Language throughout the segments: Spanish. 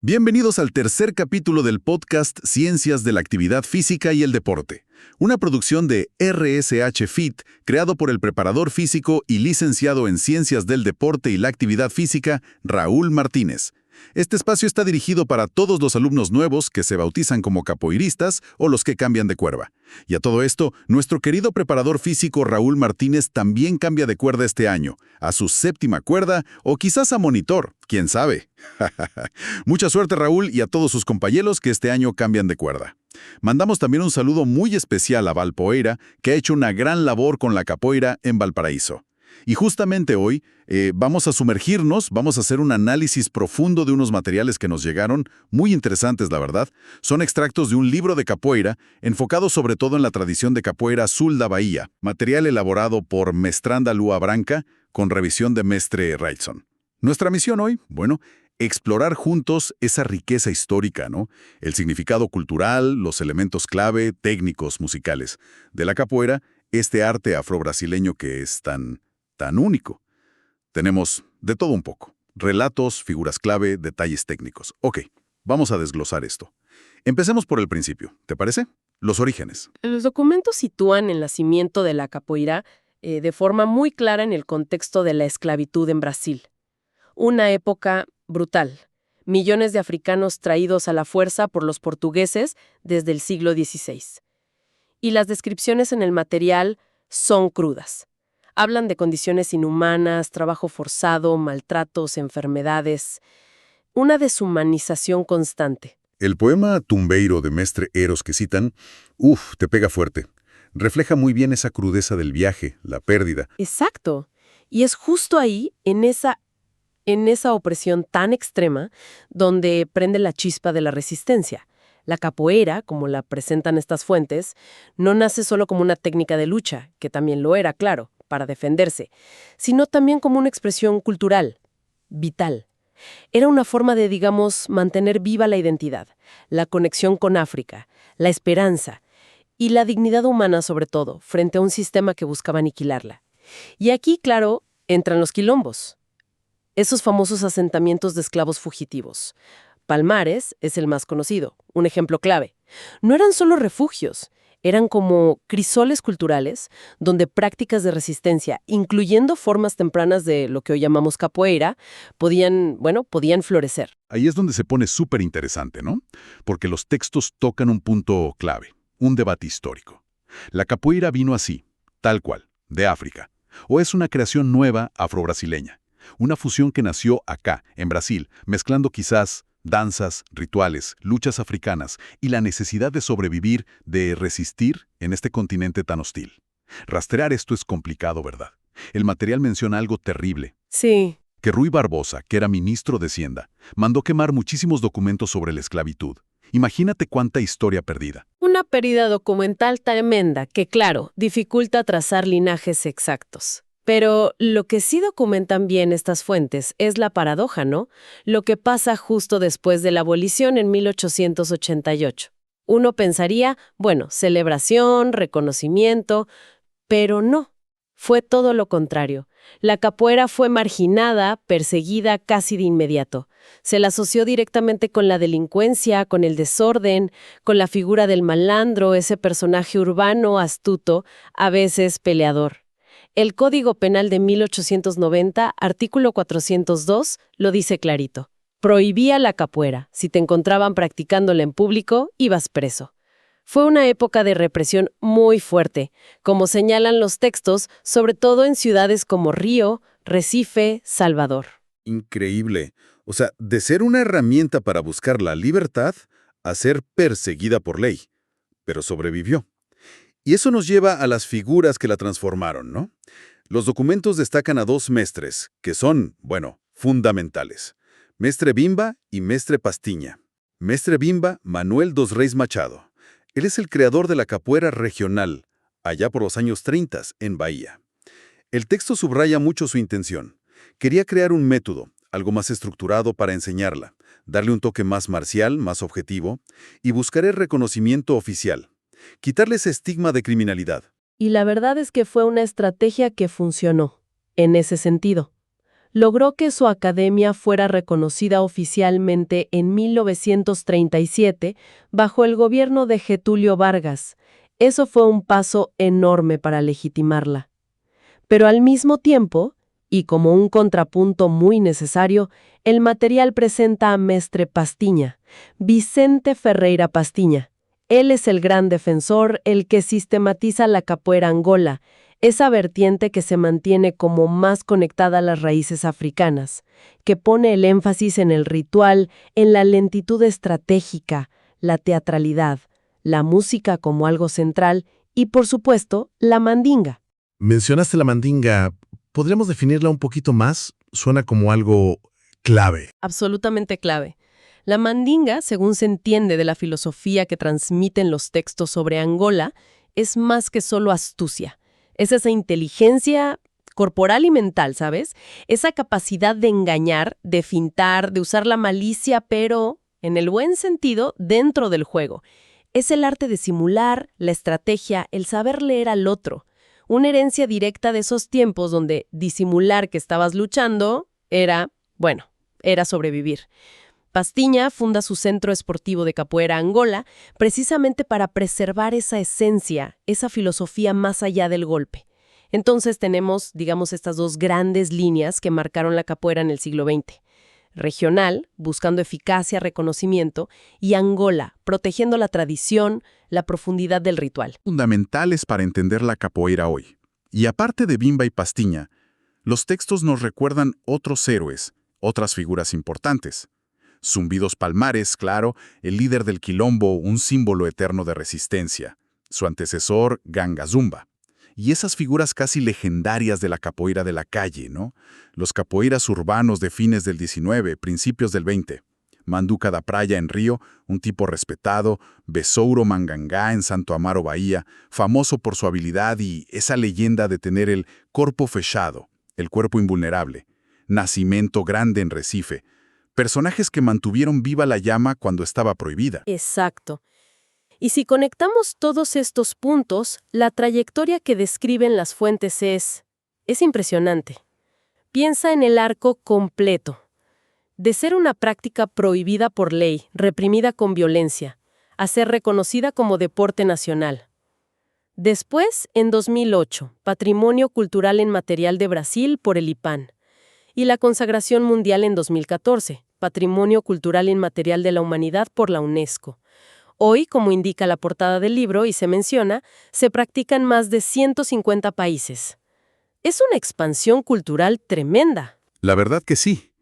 Bienvenidos al tercer capítulo del podcast Ciencias de la Actividad Física y el Deporte, una producción de RSH Fit, creado por el preparador físico y licenciado en Ciencias del Deporte y la Actividad Física, Raúl Martínez. Este espacio está dirigido para todos los alumnos nuevos que se bautizan como capoeiristas o los que cambian de cuerda. Y a todo esto, nuestro querido preparador físico Raúl Martínez también cambia de cuerda este año, a su séptima cuerda o quizás a monitor, quién sabe. Mucha suerte, Raúl, y a todos sus compañeros que este año cambian de cuerda. Mandamos también un saludo muy especial a Valpoeira, que ha hecho una gran labor con la capoeira en Valparaíso. Y justamente hoy vamos a sumergirnos, vamos a hacer un análisis profundo de unos materiales que nos llegaron, muy interesantes, la verdad. Son extractos de un libro de capoeira, enfocado sobre todo en la tradición de capoeira Sul da Bahía, material elaborado por Mestranda Lua Branca, con revisión de Mestre Wrightson. Nuestra misión hoy, bueno, explorar juntos esa riqueza histórica, ¿no? El significado cultural, los elementos clave, técnicos, musicales, de la capoeira, este arte afrobrasileño que es tan único. Tenemos de todo un poco. Relatos, figuras clave, detalles técnicos. Ok, vamos a desglosar esto. Empecemos por el principio, ¿te parece? Los orígenes. Los documentos sitúan el nacimiento de la capoeira de forma muy clara en el contexto de la esclavitud en Brasil. Una época brutal. Millones de africanos traídos a la fuerza por los portugueses desde el siglo XVI. Y las descripciones en el material son crudas. Hablan de condiciones inhumanas, trabajo forzado, maltratos, enfermedades. Una deshumanización constante. El poema Tumbeiro de Mestre Eros que citan, te pega fuerte. Refleja muy bien esa crudeza del viaje, la pérdida. Exacto. Y es justo ahí, en esa opresión tan extrema, donde prende la chispa de la resistencia. La capoeira, como la presentan estas fuentes, no nace solo como una técnica de lucha, que también lo era, claro, para defenderse, sino también como una expresión cultural, vital. Era una forma de, digamos, mantener viva la identidad, la conexión con África, la esperanza y la dignidad humana sobre todo, frente a un sistema que buscaba aniquilarla. Y aquí, claro, entran los quilombos, esos famosos asentamientos de esclavos fugitivos. Palmares es el más conocido, un ejemplo clave. No eran solo refugios, eran como crisoles culturales donde prácticas de resistencia, incluyendo formas tempranas de lo que hoy llamamos capoeira, podían florecer. Ahí es donde se pone súper interesante, ¿no? Porque los textos tocan un punto clave, un debate histórico. ¿La capoeira vino así, tal cual, de África? ¿O es una creación nueva afrobrasileña? Una fusión que nació acá, en Brasil, mezclando quizás danzas, rituales, luchas africanas y la necesidad de sobrevivir, de resistir en este continente tan hostil. Rastrear esto es complicado, ¿verdad? El material menciona algo terrible. Sí. Que Rui Barbosa, que era ministro de Hacienda, mandó quemar muchísimos documentos sobre la esclavitud. Imagínate cuánta historia perdida. Una pérdida documental tremenda que, claro, dificulta trazar linajes exactos. Pero lo que sí documentan bien estas fuentes es la paradoja, ¿no? Lo que pasa justo después de la abolición en 1888. Uno pensaría, bueno, celebración, reconocimiento, pero no. Fue todo lo contrario. La capoeira fue marginada, perseguida casi de inmediato. Se la asoció directamente con la delincuencia, con el desorden, con la figura del malandro, ese personaje urbano, astuto, a veces peleador. El Código Penal de 1890, artículo 402, lo dice clarito. Prohibía la capoeira. Si te encontraban practicándola en público, ibas preso. Fue una época de represión muy fuerte, como señalan los textos, sobre todo en ciudades como Río, Recife, Salvador. Increíble. O sea, de ser una herramienta para buscar la libertad, a ser perseguida por ley. Pero sobrevivió. Y eso nos lleva a las figuras que la transformaron, ¿no? Los documentos destacan a dos mestres, que son, bueno, fundamentales. Mestre Bimba y Mestre Pastiña. Mestre Bimba, Manuel dos Reis Machado. Él es el creador de la capoeira regional, allá por los años 30, en Bahía. El texto subraya mucho su intención. Quería crear un método, algo más estructurado para enseñarla, darle un toque más marcial, más objetivo, y buscar el reconocimiento oficial. Quitarle ese estigma de criminalidad. Y la verdad es que fue una estrategia que funcionó, en ese sentido. logró que su academia fuera reconocida oficialmente en 1937 bajo el gobierno de Getúlio Vargas. Eso fue un paso enorme para legitimarla. Pero al mismo tiempo, y como un contrapunto muy necesario, el material presenta a Mestre Pastiña, Vicente Ferreira Pastiña. Él es el gran defensor, el que sistematiza la capoeira angola, esa vertiente que se mantiene como más conectada a las raíces africanas, que pone el énfasis en el ritual, en la lentitud estratégica, la teatralidad, la música como algo central y, por supuesto, la mandinga. Mencionaste la mandinga. ¿Podríamos definirla un poquito más? Suena como algo clave. Absolutamente clave. La mandinga, según se entiende de la filosofía que transmiten los textos sobre Angola, es más que solo astucia. Es esa inteligencia corporal y mental, ¿sabes? Esa capacidad de engañar, de fintar, de usar la malicia, pero, en el buen sentido, dentro del juego. Es el arte de simular, la estrategia, el saber leer al otro. Una herencia directa de esos tiempos donde disimular que estabas luchando era sobrevivir. Pastiña funda su centro esportivo de capoeira Angola precisamente para preservar esa esencia, esa filosofía más allá del golpe. Entonces tenemos, digamos, estas dos grandes líneas que marcaron la capoeira en el siglo XX. Regional, buscando eficacia, reconocimiento, y Angola, protegiendo la tradición, la profundidad del ritual. Fundamentales para entender la capoeira hoy. Y aparte de Bimba y Pastiña, los textos nos recuerdan otros héroes, otras figuras importantes. Zumbidos Palmares, claro, el líder del quilombo, un símbolo eterno de resistencia. Su antecesor, Ganga Zumba. Y esas figuras casi legendarias de la capoeira de la calle, ¿no? Los capoeiras urbanos de fines del 19, principios del 20. Manduca da Praia en Río, un tipo respetado, Besouro Mangangá en Santo Amaro, Bahía, famoso por su habilidad y esa leyenda de tener el corpo fechado, el cuerpo invulnerable. Nacimiento Grande en Recife. Personajes que mantuvieron viva la llama cuando estaba prohibida. Exacto. Y si conectamos todos estos puntos, la trayectoria que describen las fuentes es impresionante. Piensa en el arco completo. De ser una práctica prohibida por ley, reprimida con violencia, a ser reconocida como deporte nacional. Después, en 2008, Patrimonio Cultural Inmaterial de Brasil por el IPAN. Y la consagración mundial en 2014, Patrimonio Cultural Inmaterial de la Humanidad por la UNESCO. Hoy, como indica la portada del libro y se menciona, se practica en más de 150 países. Es una expansión cultural tremenda. La verdad que sí.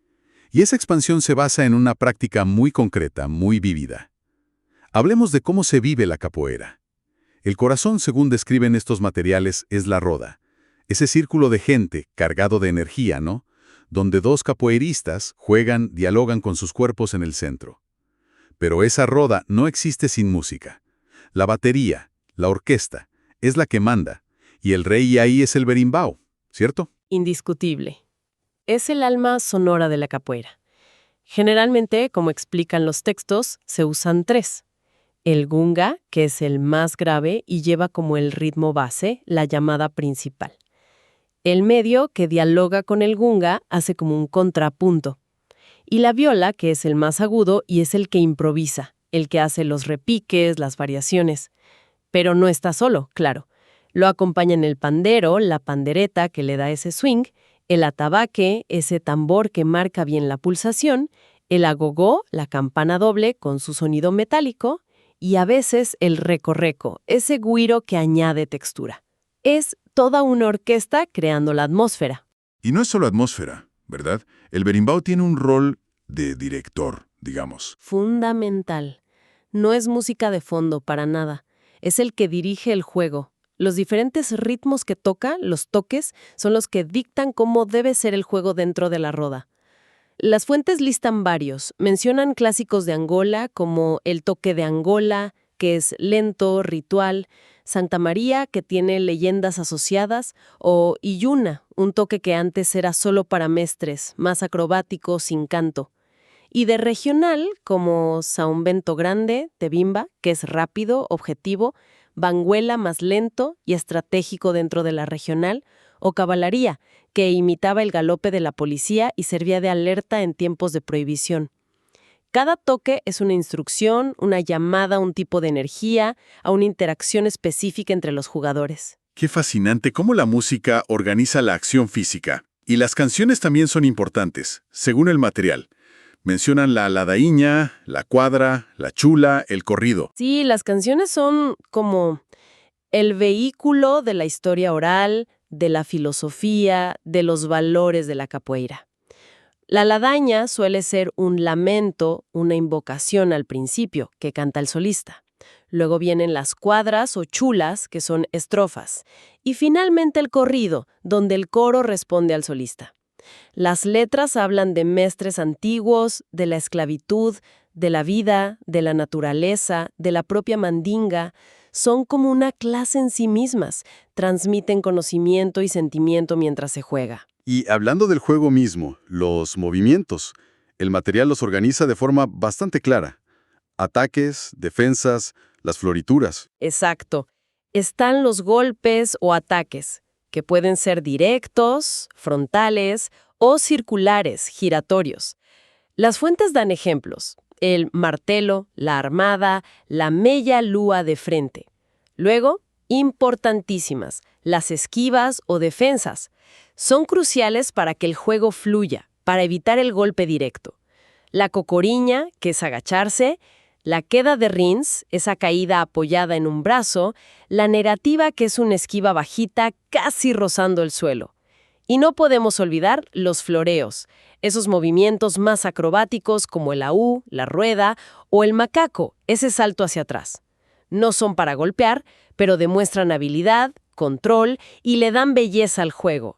Y esa expansión se basa en una práctica muy concreta, muy vívida. Hablemos de cómo se vive la capoeira. El corazón, según describen estos materiales, es la roda. Ese círculo de gente, cargado de energía, ¿no? Donde dos capoeiristas juegan, dialogan con sus cuerpos en el centro. Pero esa roda no existe sin música. La batería, la orquesta, es la que manda, y el rey ahí es el berimbau, ¿cierto? Indiscutible. Es el alma sonora de la capoeira. Generalmente, como explican los textos, se usan tres. El gunga, que es el más grave y lleva como el ritmo base, la llamada principal. El medio, que dialoga con el gunga, hace como un contrapunto. Y la viola, que es el más agudo y es el que improvisa, el que hace los repiques, las variaciones. Pero no está solo, claro. Lo acompañan el pandero, la pandereta, que le da ese swing, el atabaque, ese tambor que marca bien la pulsación, el agogó, la campana doble con su sonido metálico, y a veces el recorreco, ese güiro que añade textura. Es toda una orquesta creando la atmósfera. Y no es solo atmósfera, ¿verdad? El berimbau tiene un rol de director, digamos. Fundamental. No es música de fondo para nada. Es el que dirige el juego. Los diferentes ritmos que toca, los toques, son los que dictan cómo debe ser el juego dentro de la roda. Las fuentes listan varios. Mencionan clásicos de Angola como el toque de Angola, que es lento, ritual, Santa María, que tiene leyendas asociadas, o Iyuna, un toque que antes era solo para mestres, más acrobático, sin canto. Y de regional, como São Bento Grande, de Bimba, que es rápido, objetivo, Banguela más lento y estratégico dentro de la regional, o caballería, que imitaba el galope de la policía y servía de alerta en tiempos de prohibición. Cada toque es una instrucción, una llamada a un tipo de energía, a una interacción específica entre los jugadores. Qué fascinante cómo la música organiza la acción física. Y las canciones también son importantes, según el material. Mencionan la ladaíña, la cuadra, la chula, el corrido. Sí, las canciones son como el vehículo de la historia oral, de la filosofía, de los valores de la capoeira. La ladaña suele ser un lamento, una invocación al principio, que canta el solista. Luego vienen las cuadras o chulas, que son estrofas. Y finalmente el corrido, donde el coro responde al solista. Las letras hablan de mestres antiguos, de la esclavitud, de la vida, de la naturaleza, de la propia mandinga. Son como una clase en sí mismas, transmiten conocimiento y sentimiento mientras se juega. Y hablando del juego mismo, los movimientos, el material los organiza de forma bastante clara. Ataques, defensas, las florituras. Exacto. Están los golpes o ataques, que pueden ser directos, frontales o circulares, giratorios. Las fuentes dan ejemplos: el martelo, la armada, la media lúa de frente. Luego, importantísimas, las esquivas o defensas. Son cruciales para que el juego fluya, para evitar el golpe directo. La cocoriña, que es agacharse, la queda de rins, esa caída apoyada en un brazo, la negativa, que es una esquiva bajita casi rozando el suelo. Y no podemos olvidar los floreos, esos movimientos más acrobáticos como el aú, la rueda o el macaco, ese salto hacia atrás. No son para golpear, pero demuestran habilidad, control y le dan belleza al juego.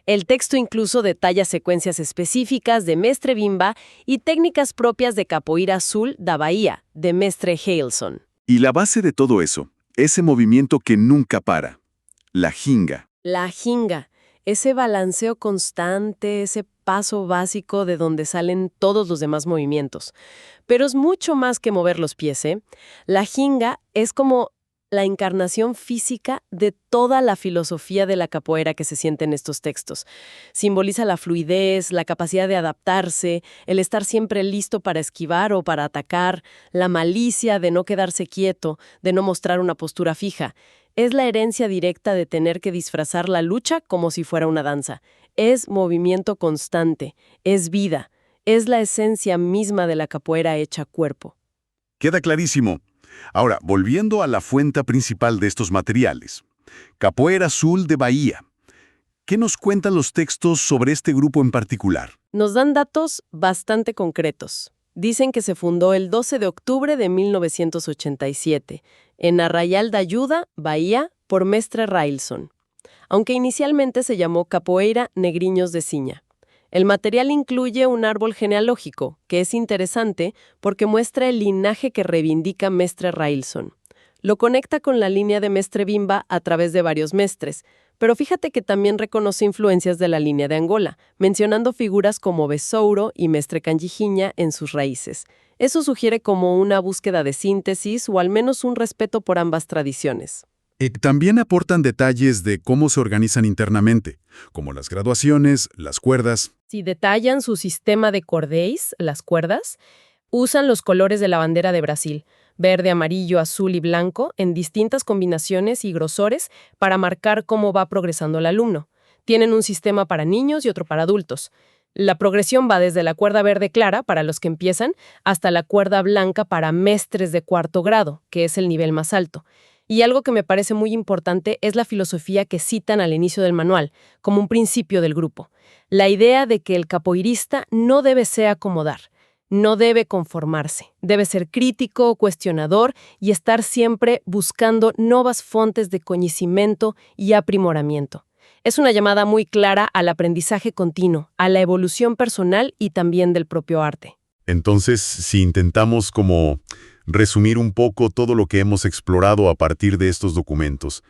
El texto incluso detalla secuencias específicas de Mestre Bimba y técnicas propias de capoeira azul da Bahía, de Mestre Heilson. Y la base de todo eso, ese movimiento que nunca para, la jinga. La jinga, ese balanceo constante, ese paso básico de donde salen todos los demás movimientos. Pero es mucho más que mover los pies, ¿eh? La jinga es como la encarnación física de toda la filosofía de la capoeira que se siente en estos textos. Simboliza la fluidez, la capacidad de adaptarse, el estar siempre listo para esquivar o para atacar, la malicia de no quedarse quieto, de no mostrar una postura fija. Es la herencia directa de tener que disfrazar la lucha como si fuera una danza. Es movimiento constante, es vida, es la esencia misma de la capoeira hecha cuerpo. Queda clarísimo. Ahora, volviendo a la fuente principal de estos materiales, Capoeira Azul de Bahía. ¿Qué nos cuentan los textos sobre este grupo en particular? Nos dan datos bastante concretos. Dicen que se fundó el 12 de octubre de 1987, en Arraial da Ayuda, Bahía, por Mestre Railson, aunque inicialmente se llamó Capoeira Negriños de Ciña. El material incluye un árbol genealógico, que es interesante porque muestra el linaje que reivindica Mestre Railson. Lo conecta con la línea de Mestre Bimba a través de varios mestres, pero fíjate que también reconoce influencias de la línea de Angola, mencionando figuras como Besouro y Mestre Canjijiña en sus raíces. Eso sugiere como una búsqueda de síntesis o al menos un respeto por ambas tradiciones. También aportan detalles de cómo se organizan internamente, como las graduaciones, las cuerdas. Si detallan su sistema de cordéis, las cuerdas, usan los colores de la bandera de Brasil, verde, amarillo, azul y blanco, en distintas combinaciones y grosores para marcar cómo va progresando el alumno. Tienen un sistema para niños y otro para adultos. La progresión va desde la cuerda verde clara, para los que empiezan, hasta la cuerda blanca para mestres de cuarto grado, que es el nivel más alto. Y algo que me parece muy importante es la filosofía que citan al inicio del manual, como un principio del grupo. La idea de que el capoeirista no debe ser acomodar, no debe conformarse, debe ser crítico, cuestionador y estar siempre buscando nuevas fuentes de conocimiento y aprimoramiento. Es una llamada muy clara al aprendizaje continuo, a la evolución personal y también del propio arte. Entonces, si intentamos como resumir un poco todo lo que hemos explorado a partir de estos documentos,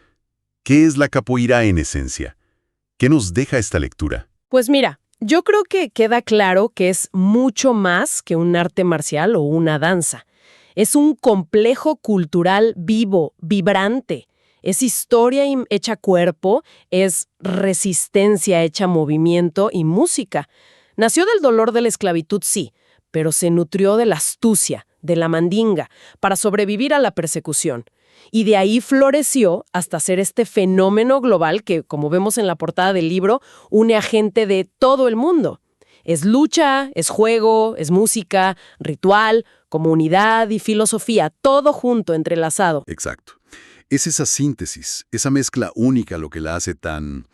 ¿qué es la capoeira en esencia? ¿Qué nos deja esta lectura? Pues mira, yo creo que queda claro que es mucho más que un arte marcial o una danza. Es un complejo cultural vivo, vibrante. Es historia hecha cuerpo, es resistencia hecha movimiento y música. Nació del dolor de la esclavitud, sí, pero se nutrió de la astucia, de la mandinga, para sobrevivir a la persecución. Y de ahí floreció hasta ser este fenómeno global que, como vemos en la portada del libro, une a gente de todo el mundo. Es lucha, es juego, es música, ritual, comunidad y filosofía, todo junto, entrelazado. Exacto. Es esa síntesis, esa mezcla única lo que la hace tan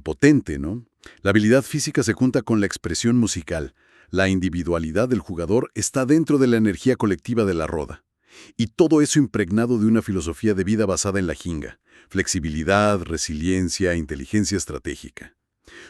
potente, ¿no? La habilidad física se junta con la expresión musical. La individualidad del jugador está dentro de la energía colectiva de la roda. Y todo eso impregnado de una filosofía de vida basada en la jinga. Flexibilidad, resiliencia, inteligencia estratégica.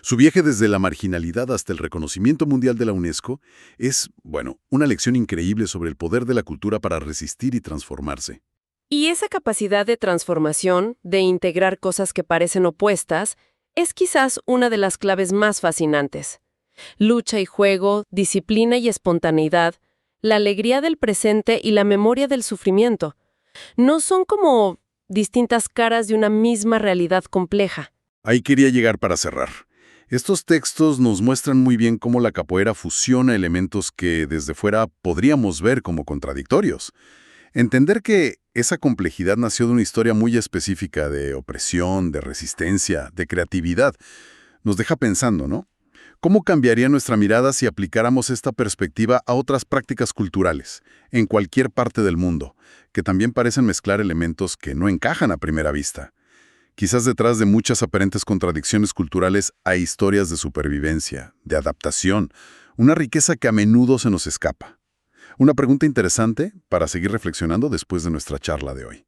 Su viaje desde la marginalidad hasta el reconocimiento mundial de la UNESCO es, bueno, una lección increíble sobre el poder de la cultura para resistir y transformarse. Y esa capacidad de transformación, de integrar cosas que parecen opuestas, es quizás una de las claves más fascinantes. Lucha y juego, disciplina y espontaneidad, la alegría del presente y la memoria del sufrimiento. No son como distintas caras de una misma realidad compleja. Ahí quería llegar para cerrar. Estos textos nos muestran muy bien cómo la capoeira fusiona elementos que desde fuera podríamos ver como contradictorios. Entender que esa complejidad nació de una historia muy específica de opresión, de resistencia, de creatividad, nos deja pensando, ¿no? ¿Cómo cambiaría nuestra mirada si aplicáramos esta perspectiva a otras prácticas culturales, en cualquier parte del mundo, que también parecen mezclar elementos que no encajan a primera vista? Quizás detrás de muchas aparentes contradicciones culturales hay historias de supervivencia, de adaptación, una riqueza que a menudo se nos escapa. Una pregunta interesante para seguir reflexionando después de nuestra charla de hoy.